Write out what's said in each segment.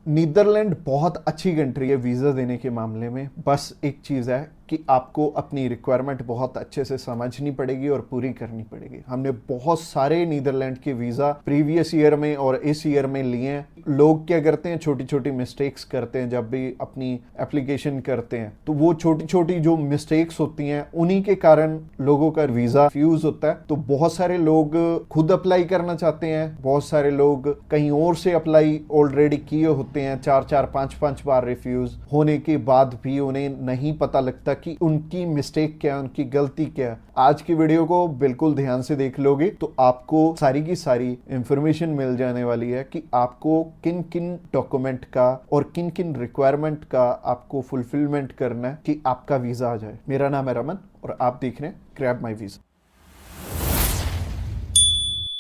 Netherlands बहुत अच्छी country है वीज़ा देने के मामले में। बस एक चीज़ है कि आपको अपनी रिक्वायरमेंट बहुत अच्छे से समझनी पड़ेगी और पूरी करनी पड़ेगी। हमने बहुत सारे नीदरलैंड के वीज़ा प्रीवियस ईयर में और इस ईयर में लिए हैं। लोग क्या करते हैं, छोटी छोटी मिस्टेक्स करते हैं जब भी अपनी एप्लीकेशन करते हैं, तो वो छोटी छोटी जो मिस्टेक्स होती हैं उन्हीं के कारण लोगों का वीज़ा रिफ्यूज होता है। तो बहुत सारे लोग खुद अप्लाई करना चाहते हैं, बहुत सारे लोग कहीं और से अप्लाई ऑलरेडी किए होते हैं, 4-4 5-5 बार रिफ्यूज होने के बाद भी उन्हें नहीं पता लगता कि उनकी मिस्टेक क्या है, उनकी गलती क्या है। आज की वीडियो को बिल्कुल ध्यान से देख लोगे तो आपको सारी की सारी इंफॉर्मेशन मिल जाने वाली है कि आपको किन किन डॉक्यूमेंट का और किन किन रिक्वायरमेंट का आपको फुलफिलमेंट करना है कि आपका वीजा आ जाए। मेरा नाम है रमन और आप देख रहे हैं ग्रैब माई वीजा।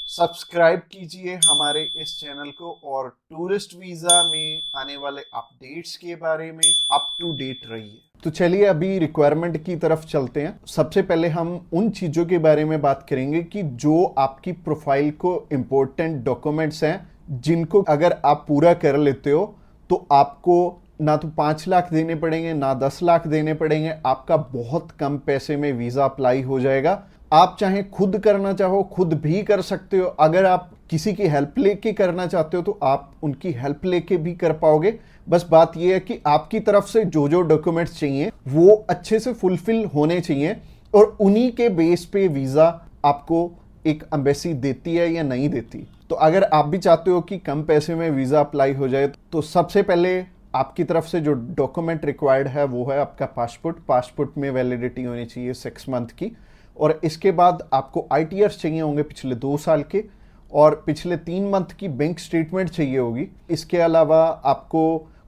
सब्सक्राइब कीजिए हमारे इस चैनल को और टूरिस्ट वीजा में आने वाले अपडेट्स के बारे में अप टू डेट रहिए। तो चलिए अभी रिक्वायरमेंट की तरफ चलते हैं। सबसे पहले हम उन चीजों के बारे में बात करेंगे कि जो आपकी प्रोफाइल को इम्पोर्टेंट डॉक्यूमेंट्स हैं, जिनको अगर आप पूरा कर लेते हो तो आपको ना तो 5 लाख देने पड़ेंगे ना 10 लाख देने पड़ेंगे। आपका बहुत कम पैसे में वीजा अप्लाई हो जाएगा। आप चाहे खुद करना चाहो खुद भी कर सकते हो। अगर आप किसी की हेल्प लेके करना चाहते हो तो आप उनकी हेल्प लेके भी कर पाओगे। बस बात यह है कि आपकी तरफ से जो जो डॉक्यूमेंट्स चाहिए वो अच्छे से फुलफिल होने चाहिए और उन्हीं के बेस पे वीजा आपको एक एम्बेसी देती है या नहीं देती। तो अगर आप भी चाहते हो कि कम पैसे में वीजा अप्लाई हो जाए तो सबसे पहले आपकी तरफ से जो डॉक्यूमेंट रिक्वायर्ड है वो है आपका पासपोर्ट में वैलिडिटी होनी चाहिए 6 मंथ की। और इसके बाद आपको ITRs चाहिए होंगे पिछले 2 साल के और पिछले 3 मंथ की बैंक स्टेटमेंट चाहिए होगी। इसके अलावा आपको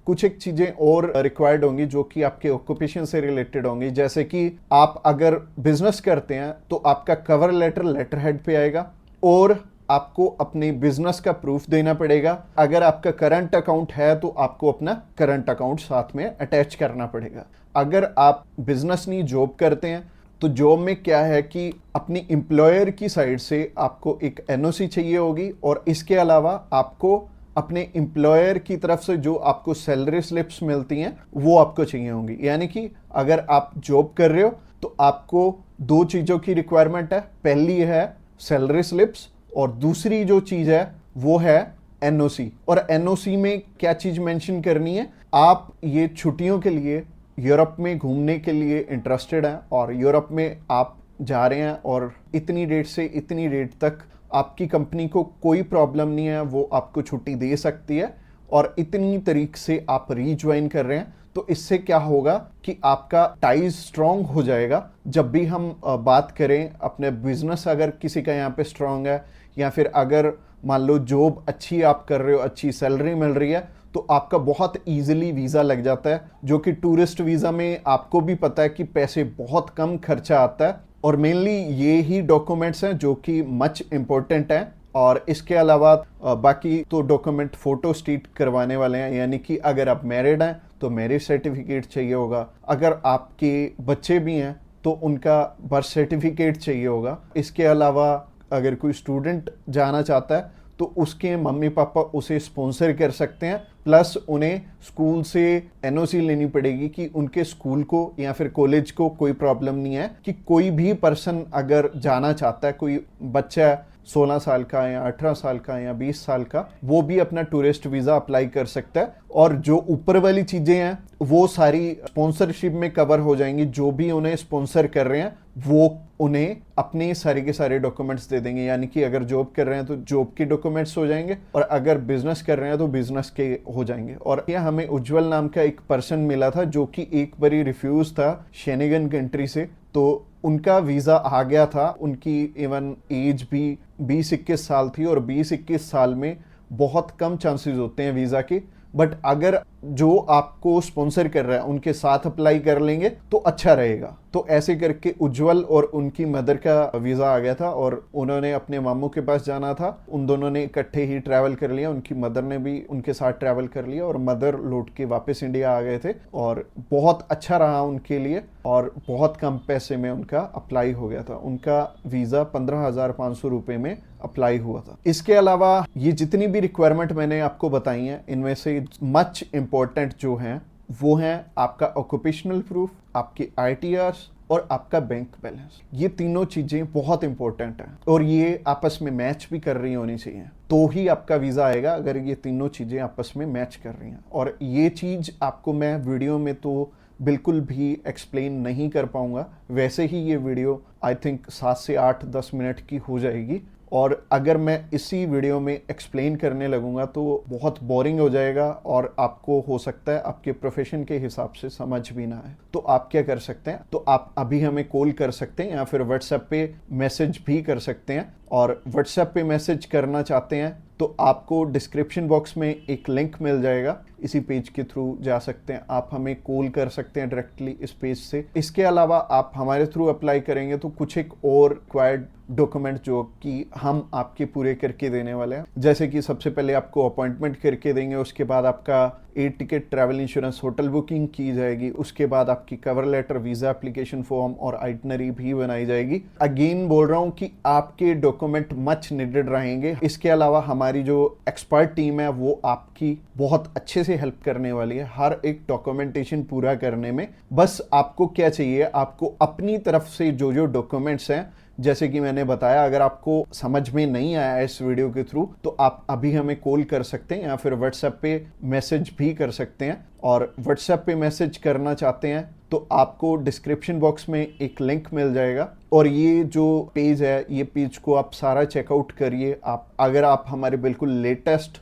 कुछ एक चीज़ें और रिक्वायर्ड होंगी जो कि आपके ऑक्यूपेशन से रिलेटेड होंगी। जैसे कि आप अगर बिजनेस करते हैं तो आपका कवर लेटर हेड पे आएगा और आपको अपने बिजनेस का प्रूफ देना पड़ेगा। अगर आपका करंट अकाउंट है तो आपको अपना करंट अकाउंट साथ में अटैच करना पड़ेगा। अगर आप बिजनेस नहीं जॉब करते हैं तो जॉब में क्या है कि अपनी एम्प्लॉयर की साइड से आपको एक NOC चाहिए होगी और इसके अलावा आपको अपने एम्प्लॉयर की तरफ से जो आपको सैलरी स्लिप्स मिलती हैं वो आपको चाहिए होंगी। यानी कि अगर आप जॉब कर रहे हो तो आपको 2 चीज़ों की रिक्वायरमेंट है। पहली है सैलरी स्लिप्स और दूसरी जो चीज़ है वो है NOC। और NOC में क्या चीज़ मेंशन करनी है, आप ये छुट्टियों के लिए यूरोप में घूमने के लिए इंटरेस्टेड हैं और यूरोप में आप जा रहे हैं और इतनी डेट से इतनी डेट तक आपकी कंपनी को कोई प्रॉब्लम नहीं है, वो आपको छुट्टी दे सकती है और इतनी तारीख से आप रीज्वाइन कर रहे हैं। तो इससे क्या होगा कि आपका टाइज स्ट्रांग हो जाएगा। जब भी हम बात करें अपने बिजनेस अगर किसी का यहाँ पे स्ट्रांग है या फिर अगर मान लो जॉब अच्छी आप कर रहे हो, अच्छी सैलरी मिल रही है, तो आपका बहुत इजीली वीज़ा लग जाता है। जो कि टूरिस्ट वीज़ा में आपको भी पता है कि पैसे बहुत कम खर्चा आता है और मेनली ये ही डॉक्यूमेंट्स हैं जो कि मच इम्पोर्टेंट हैं। और इसके अलावा बाकी तो डॉक्यूमेंट फोटो स्टेट करवाने वाले हैं। यानी कि अगर आप मैरिड हैं तो मैरिज सर्टिफिकेट चाहिए होगा, अगर आपके बच्चे भी हैं तो उनका बर्थ सर्टिफिकेट चाहिए होगा। इसके अलावा अगर कोई स्टूडेंट जाना चाहता है तो उसके मम्मी पापा उसे स्पॉन्सर कर सकते हैं। प्लस उन्हें स्कूल से NOC लेनी पड़ेगी कि उनके स्कूल को या फिर कॉलेज को कोई प्रॉब्लम नहीं है कि कोई भी पर्सन अगर जाना चाहता है, कोई बच्चा 16 साल का या 18 साल का या 20 साल का, वो भी अपना टूरिस्ट वीज़ा अप्लाई कर सकता है। और जो ऊपर वाली चीज़ें हैं वो सारी स्पॉन्सरशिप में कवर हो जाएंगी। जो भी उन्हें स्पॉन्सर कर रहे हैं वो उन्हें अपने सारे के सारे डॉक्यूमेंट्स दे देंगे। यानी कि अगर जॉब कर रहे हैं तो जॉब के डॉक्यूमेंट्स हो जाएंगे और अगर बिजनेस कर रहे हैं तो बिजनेस के हो जाएंगे। और यह हमें उज्जवल नाम का एक पर्सन मिला था जो कि एक बारी रिफ्यूज था शेनेगन कंट्री से, तो उनका वीज़ा आ गया था। उनकी इवन एज भी 20-21 साल थी और 20-21 साल में बहुत कम चांसेस होते हैं वीज़ा के। बट अगर जो आपको स्पॉन्सर कर रहा है उनके साथ अप्लाई कर लेंगे तो अच्छा रहेगा। तो ऐसे करके उज्जवल और उनकी मदर का वीज़ा आ गया था और उन्होंने अपने मामू के पास जाना था। उन दोनों ने इकट्ठे ही ट्रैवल कर लिया, उनकी मदर ने भी उनके साथ ट्रैवल कर लिया और मदर लौट के वापस इंडिया आ गए थे और बहुत अच्छा रहा उनके लिए और बहुत कम पैसे में उनका अप्लाई हो गया था। उनका वीज़ा 15,500 रुपये में अप्लाई हुआ था। इसके अलावा ये जितनी भी रिक्वायरमेंट मैंने आपको बताई हैं, इनमें से मच इम्पोर्टेंट जो हैं वो हैं आपका ऑक्यूपेशनल प्रूफ, आपकी ITRs और आपका बैंक बैलेंस। ये तीनों चीज़ें बहुत इंपॉर्टेंट हैं और ये आपस में मैच भी कर रही होनी चाहिए, तो ही आपका वीज़ा आएगा अगर ये तीनों चीज़ें आपस में मैच कर रही हैं। और ये चीज़ आपको मैं वीडियो में तो बिल्कुल भी एक्सप्लेन नहीं कर पाऊंगा, वैसे ही ये वीडियो आई थिंक 7 से 8-10 मिनट की हो जाएगी और अगर मैं इसी वीडियो में एक्सप्लेन करने लगूंगा तो बहुत बोरिंग हो जाएगा और आपको हो सकता है आपके प्रोफेशन के हिसाब से समझ भी ना आए। तो आप क्या कर सकते हैं, तो आप अभी हमें कॉल कर सकते हैं या फिर व्हाट्सएप पे मैसेज भी कर सकते हैं। और व्हाट्सएप पे मैसेज करना चाहते हैं तो आपको डिस्क्रिप्शन बॉक्स में एक लिंक मिल जाएगा, इसी पेज के थ्रू जा सकते हैं। आप हमें कॉल कर सकते हैं डायरेक्टली इस पेज से। इसके अलावा आप हमारे थ्रू अप्लाई करेंगे तो कुछ एक और रिक्वायर्ड डॉक्यूमेंट जो कि हम आपके पूरे करके देने वाले हैं, जैसे कि सबसे पहले आपको अपॉइंटमेंट करके देंगे, उसके बाद आपका air ticket, travel insurance, hotel booking की जाएगी, उसके बाद आपकी cover letter, visa application form और आइटनरी भी बनाई जाएगी। अगेन बोल रहा हूँ कि आपके डॉक्यूमेंट मच नीडेड रहेंगे। इसके अलावा हमारी जो एक्सपर्ट टीम है वो आपकी बहुत अच्छे से हेल्प करने वाली है हर एक डॉक्यूमेंटेशन पूरा करने में। बस आपको क्या चाहिए, आपको अपनी तरफ से जो जो डॉक्यूमेंट्स हैं, जैसे कि मैंने बताया, अगर आपको समझ में नहीं आया इस वीडियो के थ्रू तो आप अभी हमें कॉल कर सकते हैं या फिर व्हाट्सएप पे मैसेज भी कर सकते हैं। और व्हाट्सएप पे मैसेज करना चाहते हैं तो आपको डिस्क्रिप्शन बॉक्स में एक लिंक मिल जाएगा और ये जो पेज है, ये पेज को आप सारा चेकआउट करिए। अगर आप हमारे बिल्कुल लेटेस्ट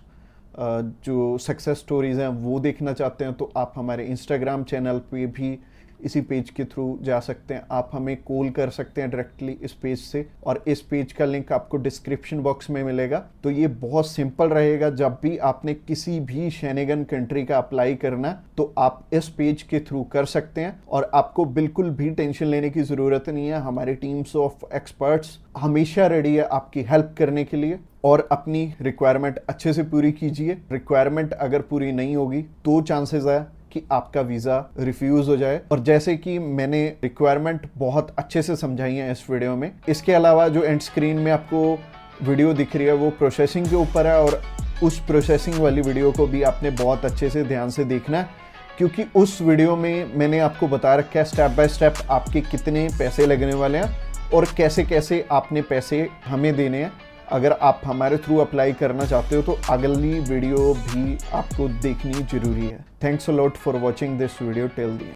जो सक्सेस स्टोरीज हैं वो देखना चाहते हैं तो आप हमारे इंस्टाग्राम चैनल पे भी इसी पेज के थ्रू जा सकते हैं। आप हमें कॉल कर सकते हैं डायरेक्टली इस पेज से और इस पेज का लिंक आपको डिस्क्रिप्शन बॉक्स में मिलेगा। तो ये बहुत सिंपल रहेगा, जब भी आपने किसी भी शेनेगन कंट्री का अप्लाई करना तो आप इस पेज के थ्रू कर सकते हैं और आपको बिल्कुल भी टेंशन लेने की ज़रूरत नहीं है। हमारी टीम्स ऑफ एक्सपर्ट्स हमेशा रेडी है आपकी हेल्प करने के लिए। और अपनी रिक्वायरमेंट अच्छे से पूरी कीजिए। रिक्वायरमेंट अगर पूरी नहीं होगी तो चांसेस है कि आपका वीज़ा रिफ्यूज़ हो जाए। और जैसे कि मैंने रिक्वायरमेंट बहुत अच्छे से समझाई है इस वीडियो में। इसके अलावा जो एंड स्क्रीन में आपको वीडियो दिख रही है वो प्रोसेसिंग के ऊपर है और उस प्रोसेसिंग वाली वीडियो को भी आपने बहुत अच्छे से ध्यान से देखना है, क्योंकि उस वीडियो में मैंने आपको बता रखा है स्टेप बाय स्टेप आपके कितने पैसे लगने वाले हैं और कैसे कैसे आपने पैसे हमें देने हैं। अगर आप हमारे थ्रू अप्लाई करना चाहते हो तो अगली वीडियो भी आपको देखनी जरूरी है। Thanks a lot for watching this video till the end.